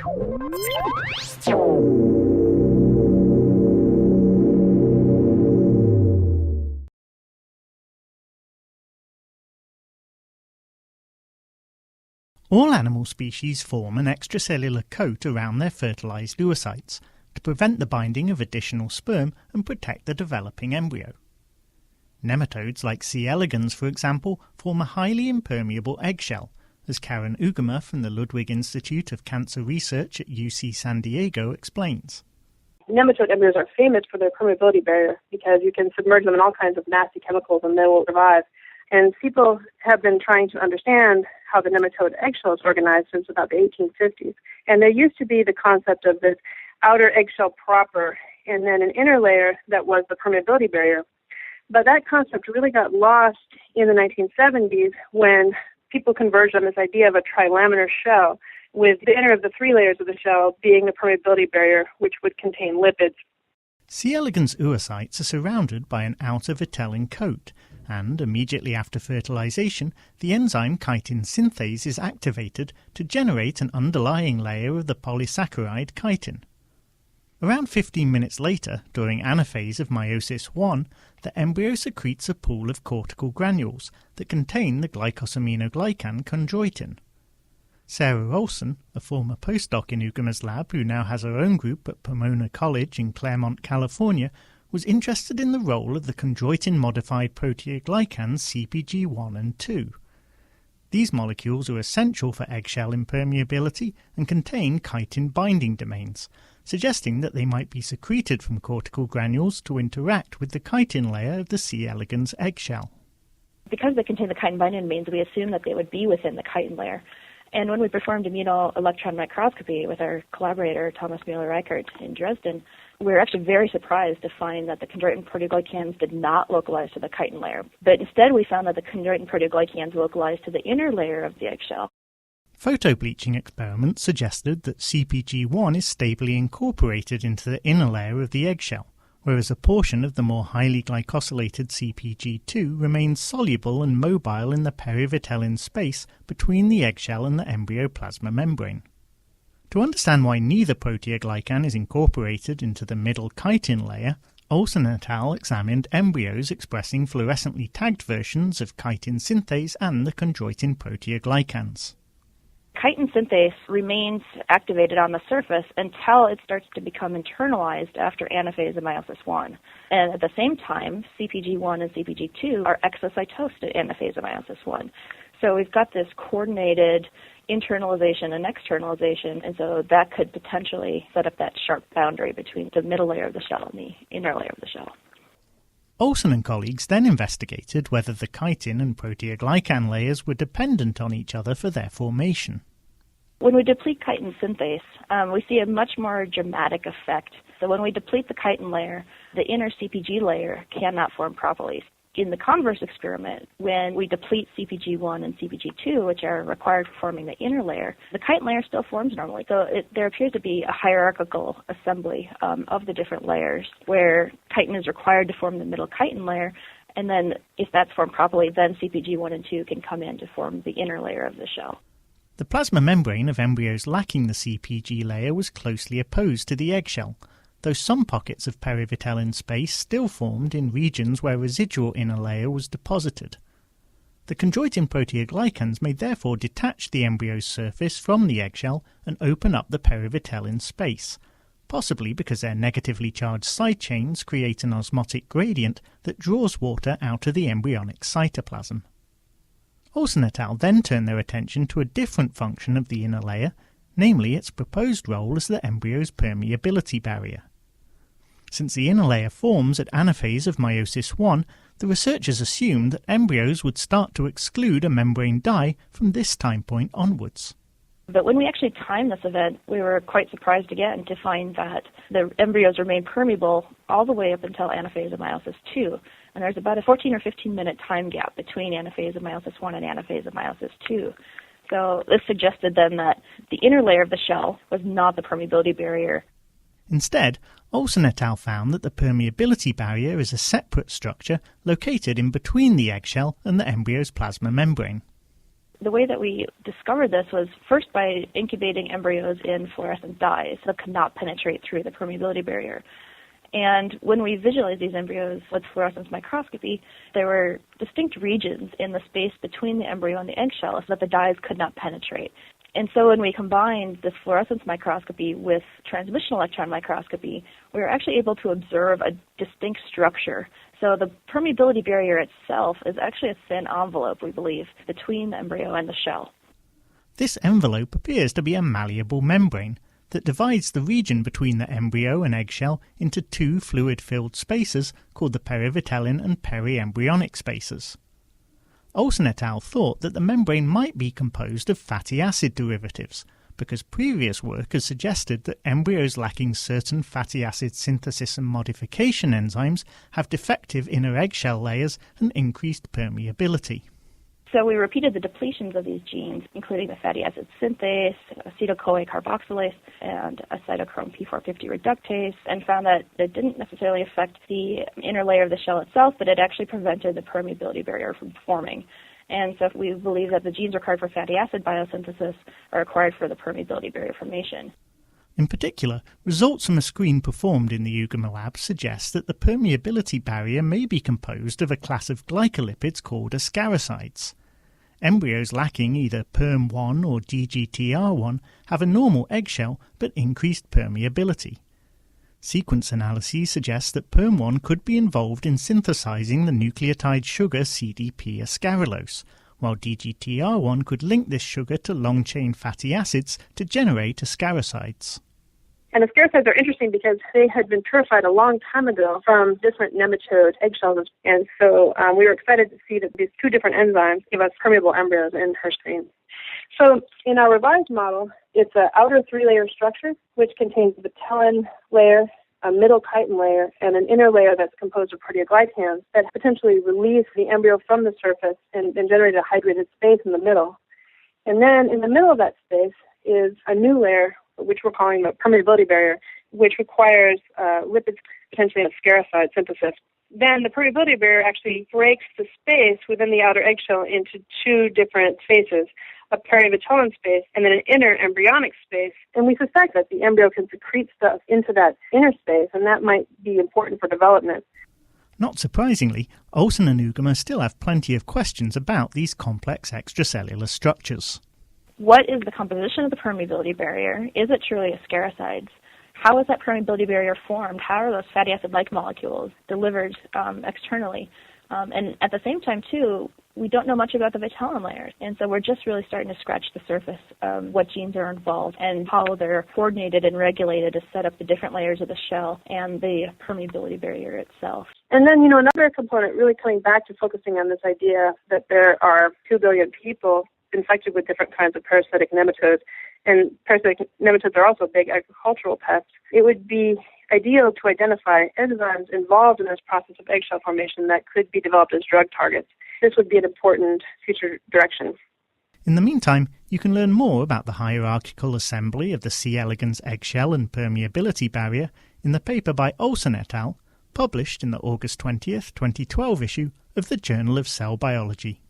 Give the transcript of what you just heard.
All animal species form an extracellular coat around their fertilized oocytes to prevent the binding of additional sperm and protect the developing embryo. Nematodes like C. elegans, for example, form a highly impermeable eggshell, as Karen Oegema from the Ludwig Institute of Cancer Research at UC San Diego explains. Nematode embryos are famous for their permeability barrier because you can submerge them in all kinds of nasty chemicals and they will survive. And people have been trying to understand how the nematode eggshell is organized since about the 1850s. And there used to be the concept of this outer eggshell proper and then an inner layer that was the permeability barrier. But that concept really got lost in the 1970s when people converged on this idea of a trilaminar shell, with the inner of the three layers of the shell being the permeability barrier, which would contain lipids. C. elegans oocytes are surrounded by an outer Vitelline coat, and immediately after fertilization, the enzyme chitin synthase is activated to generate an underlying layer of the polysaccharide chitin. Around 15 minutes later, during anaphase of meiosis I, the embryo secretes a pool of cortical granules that contain the glycosaminoglycan chondroitin. Sara Olson, a former postdoc in Oegema's lab who now has her own group at Pomona College in Claremont, California, was interested in the role of the chondroitin-modified proteoglycans CpG1 and 2. These molecules are essential for eggshell impermeability and contain chitin-binding domains, suggesting that they might be secreted from cortical granules to interact with the chitin layer of the C. elegans eggshell. Because they contain the chitin binding domains, we assumed that they would be within the chitin layer. And when we performed immunoelectron microscopy with our collaborator, Thomas Müller-Reichert in Dresden, we were actually very surprised to find that the chondroitin proteoglycans did not localize to the chitin layer. But instead, we found that the chondroitin proteoglycans localized to the inner layer of the eggshell. Photobleaching experiments suggested that CpG1 is stably incorporated into the inner layer of the eggshell, whereas a portion of the more highly glycosylated CpG2 remains soluble and mobile in the perivitelline space between the eggshell and the embryo plasma membrane. To understand why neither proteoglycan is incorporated into the middle chitin layer, Olson et al. Examined embryos expressing fluorescently tagged versions of chitin synthase and the chondroitin proteoglycans. Chitin synthase remains activated on the surface until it starts to become internalized after anaphase of meiosis I. And at the same time, CpG1 and CpG2 are exocytosed at anaphase of meiosis I. So we've got this coordinated internalization and externalization, and so that could potentially set up that sharp boundary between the middle layer of the shell and the inner layer of the shell. Olson and colleagues then investigated whether the chitin and proteoglycan layers were dependent on each other for their formation. When we deplete chitin synthase, we see a much more dramatic effect. So when we deplete the chitin layer, the inner CpG layer cannot form properly. In the converse experiment, when we deplete CpG1 and CpG2, which are required for forming the inner layer, the chitin layer still forms normally. So there appears to be a hierarchical assembly of the different layers, where chitin is required to form the middle chitin layer, and then if that's formed properly, then CpG1 and 2 can come in to form the inner layer of the shell. The plasma membrane of embryos lacking the CpG layer was closely opposed to the eggshell, though some pockets of perivitelline space still formed in regions where residual inner layer was deposited. The chondroitin proteoglycans may therefore detach the embryo's surface from the eggshell and open up the perivitelline space, possibly because their negatively charged side chains create an osmotic gradient that draws water out of the embryonic cytoplasm. Olson et al. Then turned their attention to a different function of the inner layer, namely its proposed role as the embryo's permeability barrier. Since the inner layer forms at anaphase of meiosis I, the researchers assumed that embryos would start to exclude a membrane dye from this time point onwards. But when we actually timed this event, we were quite surprised again to find that the embryos remained permeable all the way up until anaphase of meiosis II. And there's about a 14 or 15-minute time gap between anaphase of meiosis I and anaphase of meiosis II. So this suggested then that the inner layer of the shell was not the permeability barrier. Instead, Olson et al. Found that the permeability barrier is a separate structure located in between the eggshell and the embryo's plasma membrane. The way that we discovered this was first by incubating embryos in fluorescent dyes that could not penetrate through the permeability barrier. And when we visualized these embryos with fluorescence microscopy, there were distinct regions in the space between the embryo and the eggshell so that the dyes could not penetrate. And so when we combined this fluorescence microscopy with transmission electron microscopy, we were actually able to observe a distinct structure. So the permeability barrier itself is actually a thin envelope, we believe, between the embryo and the shell. This envelope appears to be a malleable membrane that divides the region between the embryo and eggshell into two fluid-filled spaces called the perivitelline and periembryonic spaces. Olson et al. Thought that the membrane might be composed of fatty acid derivatives, because previous work has suggested that embryos lacking certain fatty acid synthesis and modification enzymes have defective inner eggshell layers and increased permeability. So we repeated the depletions of these genes, including the fatty acid synthase, acetyl-CoA carboxylase, and a cytochrome P450 reductase, and found that it didn't necessarily affect the inner layer of the shell itself, but it actually prevented the permeability barrier from forming. And so we believe that the genes required for fatty acid biosynthesis are required for the permeability barrier formation. In particular, results from a screen performed in the Oegema lab suggest that the permeability barrier may be composed of a class of glycolipids called ascaricides. Embryos lacking either PERM1 or DGTR1 have a normal eggshell but increased permeability. Sequence analyses suggest that PERM1 could be involved in synthesizing the nucleotide sugar CDP ascarylose, while DGTR1 could link this sugar to long-chain fatty acids to generate ascaricides. And ascaricides are interesting because they had been purified a long time ago from different nematode eggshells. And so we were excited to see that these two different enzymes give us permeable embryos in her screen. So in our revised model, it's an outer three-layer structure, which contains the Vitelline layer, a middle chitin layer, and an inner layer that's composed of proteoglycans that potentially release the embryo from the surface and generate a hydrated space in the middle. And then in the middle of that space is a new layer, which we're calling the permeability barrier, which requires lipids, potentially ascaricide synthesis. Then the permeability barrier actually breaks the space within the outer eggshell into two different spaces, a perivitelline space and then an inner embryonic space. And we suspect that the embryo can secrete stuff into that inner space, and that might be important for development. Not surprisingly, Olson and Oegema still have plenty of questions about these complex extracellular structures. What is the composition of the permeability barrier? Is it truly ascaricides? How is that permeability barrier formed? How are those fatty acid-like molecules delivered externally? And at the same time, too, we don't know much about the Vitelline layers. And so we're just really starting to scratch the surface of what genes are involved and how they're coordinated and regulated to set up the different layers of the shell and the permeability barrier itself. And then, another component really coming back to focusing on this idea that there are 2 billion people infected with different kinds of parasitic nematodes, and parasitic nematodes are also big agricultural pests. It would be ideal to identify enzymes involved in this process of eggshell formation that could be developed as drug targets. This would be an important future direction. In the meantime, you can learn more about the hierarchical assembly of the C. elegans eggshell and permeability barrier in the paper by Olson et al., published in the August 20th, 2012 issue of the Journal of Cell Biology.